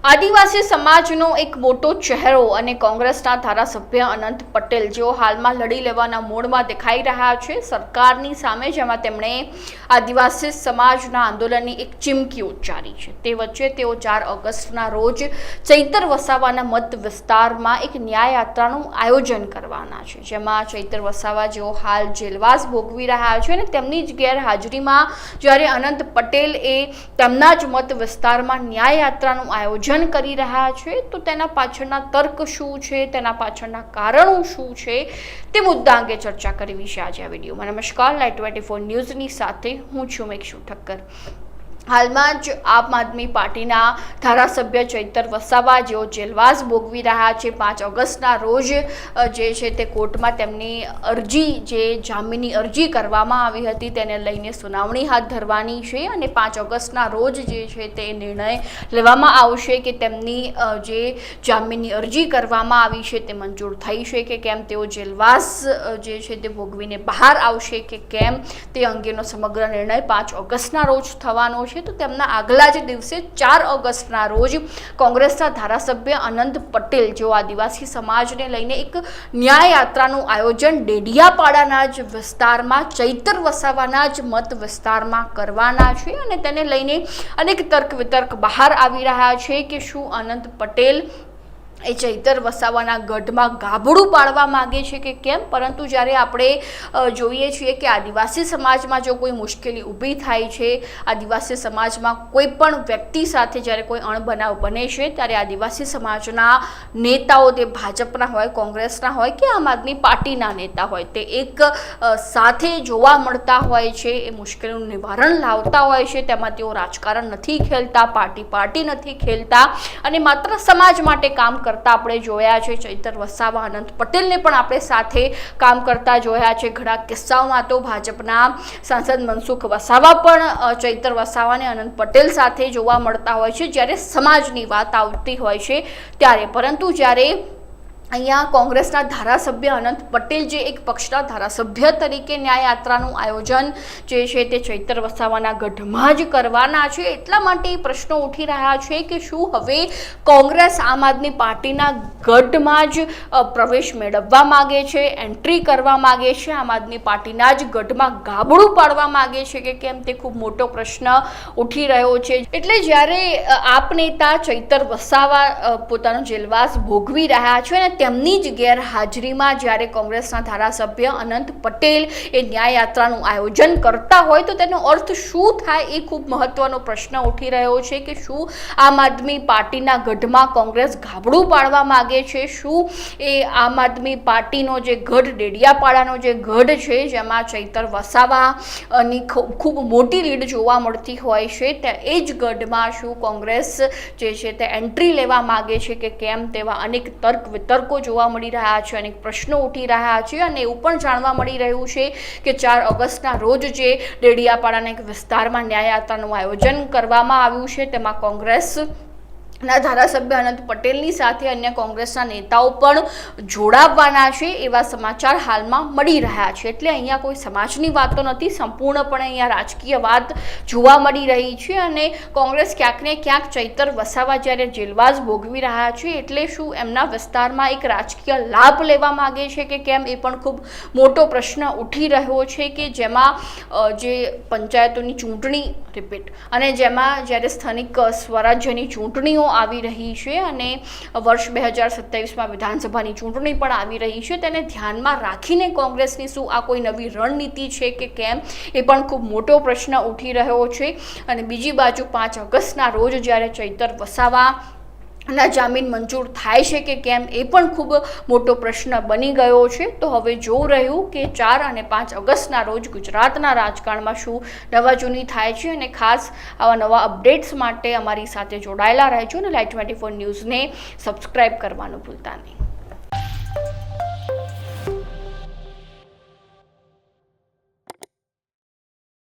આદિવાસી સમાજનો એક મોટો ચહેરો અને કોંગ્રેસના ધારાસભ્ય અનંત પટેલ જેઓ હાલમાં લડી લેવાના મૂડમાં દેખાઈ રહ્યા છે સરકારની સામે, જેમાં તેમણે આદિવાસી સમાજના આંદોલનની એક ચીમકી ઉચ્ચારી છે। તે વચ્ચે તેઓ 4 ઓગસ્ટના રોજ ચૈતર વસાવાના મત વિસ્તારમાં એક ન્યાય યાત્રાનું આયોજન કરવાના છે, જેમાં ચૈતર વસાવા જેઓ હાલ જેલવાસ ભોગવી રહ્યા છે અને તેમની જ ગેરહાજરીમાં જ્યારે અનંત પટેલ એ તેમના જ મત વિસ્તારમાં ન્યાય યાત્રાનું આયોજન કરી રહ્યા છે, તો તેના પાછળના તર્ક શું છે, તેના પાછળના કારણો શું છે, તે મુદ્દા અંગે ચર્ચા કરવી છે આજે આ વિડીયોમાં। નમસ્કાર, લાઈટ 24 ન્યૂઝની સાથે હું છું મેક્ષુ ઠક્કર। હાલમાં જ આમ આદમી પાર્ટીના ધારાસભ્ય ચૈતર વસાવા જેઓ જેલવાસ ભોગવી રહ્યા છે, 5 ઓગસ્ટના રોજ જે છે તે કોર્ટમાં તેમની અરજી જે જામીનની અરજી કરવામાં આવી હતી તેને લઈને સુનાવણી હાથ ધરવાની છે અને 5 ઓગસ્ટના રોજ જે છે તે નિર્ણય લેવામાં આવશે કે તેમની જે જામીનની અરજી કરવામાં આવી છે તે મંજૂર થઈ છે કે કેમ, તેઓ જેલવાસ જે છે તે ભોગવીને બહાર આવશે કે કેમ, તે અંગેનો સમગ્ર નિર્ણય 5 ઓગસ્ટના રોજ થવાનો છે। તો તેમના આગલા જ દિવસે 4 ઓગસ્ટના રોજ કોંગ્રેસના ધારાસભ્ય અનંત પટેલ જેઓ આદિવાસી સમાજને લઈને એક ન્યાય યાત્રાનું આયોજન ડેડિયાપાડાના જ વિસ્તારમાં ચૈતર વસાવાના જ મત વિસ્તારમાં કરવાના છે અને તેને લઈને અનેક તર્ક વિતર્ક બહાર આવી રહ્યા છે કે શું અનંત પટેલ એ ચૈતર વસાવાના ગઢમાં ગાબડું પાડવા માગે છે કે કેમ। પરંતુ જ્યારે આપણે જોઈએ છીએ કે આદિવાસી સમાજમાં જો કોઈ મુશ્કેલી ઊભી થાય છે, આદિવાસી સમાજમાં કોઈ પણ વ્યક્તિ સાથે જ્યારે કોઈ અણબનાવ બને છે, ત્યારે આદિવાસી સમાજના નેતાઓ, તે ભાજપના હોય, કોંગ્રેસના હોય કે આમ આદમી પાર્ટીના નેતા હોય, તે એક સાથે જોવા મળતા હોય છે, એ મુશ્કેલીનું નિવારણ લાવતા હોય છે। તેમાં તેઓ રાજકારણ નથી ખેલતા, પાર્ટી નથી ખેલતા અને માત્ર સમાજ માટે કામ કરતા આપણે જોયા છે। ચૈતર વસાવા, અનંત પટેલને પણ આપણે સાથે કામ કરતા જોયા છે। ઘણા કિસ્સાઓમાં તો ભાજપના સાંસદ મનસુખ વસાવા પણ ચૈતર વસાવાને અનંત પટેલ સાથે જોવા મળતા હોય છે જ્યારે સમાજની વાત આવતી હોય છે ત્યારે। પરંતુ જ્યારે અહીંયા કોંગ્રેસના ધારાસભ્ય અનંત પટેલ જે એક પક્ષના ધારાસભ્ય તરીકે ન્યાય યાત્રાનું આયોજન જે છે તે ચૈતર વસાવાના ગઢમાં જ કરવાના છે, એટલા માટે પ્રશ્નો ઉઠી રહ્યા છે કે શું હવે કોંગ્રેસ આમ આદમી પાર્ટીના ગઢમાં જ પ્રવેશ મેળવવા માગે છે, એન્ટ્રી કરવા માગે છે, આમ આદમી પાર્ટીના જ ગઢમાં ગાબડું પાડવા માગે છે કે કેમ, તે ખૂબ મોટો પ્રશ્ન ઉઠી રહ્યો છે। એટલે જ્યારે આપ નેતા ચૈતર વસાવા પોતાનો જેલવાસ ભોગવી રહ્યા છે અને તેમની જ ગેરહાજરીમાં જ્યારે કોંગ્રેસના ધારાસભ્ય અનંત પટેલ એ ન્યાય યાત્રાનું આયોજન કરતા હોય તો તેનો અર્થ શું થાય, એ ખૂબ મહત્વનો પ્રશ્ન ઉઠી રહ્યો છે કે શું આમ આદમી પાર્ટીના ગઢમાં કોંગ્રેસ ગાબડું પાડવા માગે છે, શું એ આમ આદમી પાર્ટીનો જે ગઢ, ડેડિયાપાડાનો જે ગઢ છે જેમાં ચૈતર વસાવાની ખૂબ મોટી લીડ જોવા મળતી હોય છે, એ જ ગઢમાં શું કોંગ્રેસ જે છે તે એન્ટ્રી લેવા માગે છે કે કેમ, તેવા અનેક તર્ક વિતર્ક જોવા મળી રહ્યા છે, અનેક પ્રશ્નો ઉઠી રહ્યા છે અને એવું પણ જાણવા મળી રહ્યું છે કે 4 ઓગસ્ટના રોજ જે ડેડિયાપાડાના એક વિસ્તારમાં ન્યાય યાત્રાનું આયોજન કરવામાં આવ્યું છે તેમાં કોંગ્રેસના ધારાસભ્ય અનંત પટેલની સાથે અન્ય કોંગ્રેસના નેતાઓ પણ જોડાવવાના છે એવા સમાચાર હાલમાં મળી રહ્યા છે। એટલે અહીંયા કોઈ સમાજની વાત તો નથી, સંપૂર્ણપણે અહીંયા રાજકીય વાત જોવા મળી રહી છે અને કોંગ્રેસ ક્યાંક ને ક્યાંક ચૈતર વસાવા જ્યારે જેલવાસ ભોગવી રહ્યા છે એટલે શું એમના વિસ્તારમાં એક રાજકીય લાભ લેવા માગે છે કે કેમ, એ પણ ખૂબ મોટો પ્રશ્ન ઉઠી રહ્યો છે કે જેમાં જે પંચાયતોની ચૂંટણી રિપીટ અને જેમાં જ્યારે સ્થાનિક સ્વરાજ્યની ચૂંટણીઓ આવી રહી છે અને વર્ષ 2027માં વિધાનસભાની ચૂંટણી પણ આવી રહી છે, તેને ધ્યાનમાં રાખીને કોંગ્રેસની શું આ કોઈ નવી રણનીતિ છે કે કેમ, એ પણ ખૂબ મોટો પ્રશ્ન ઉઠી રહ્યો છે। અને બીજી બાજુ 5 ઓગસ્ટના રોજ જ્યારે ચૈતર વસાવા ના જામીન મંજૂર થાય છે કે કેમ, એ પણ ખૂબ મોટો પ્રશ્ન બની ગયો છે। તો હવે જોવું રહ્યું કે 4 અને 5 ઓગસ્ટના રોજ ગુજરાતના રાજકારણમાં શું નવા જૂની થાય છે અને ખાસ આવા નવા અપડેટ્સ માટે અમારી સાથે જોડાયેલા રહેજો અને લાઈટ 24 ન્યૂઝને સબસ્ક્રાઈબ કરવાનું ભૂલતા નહીં।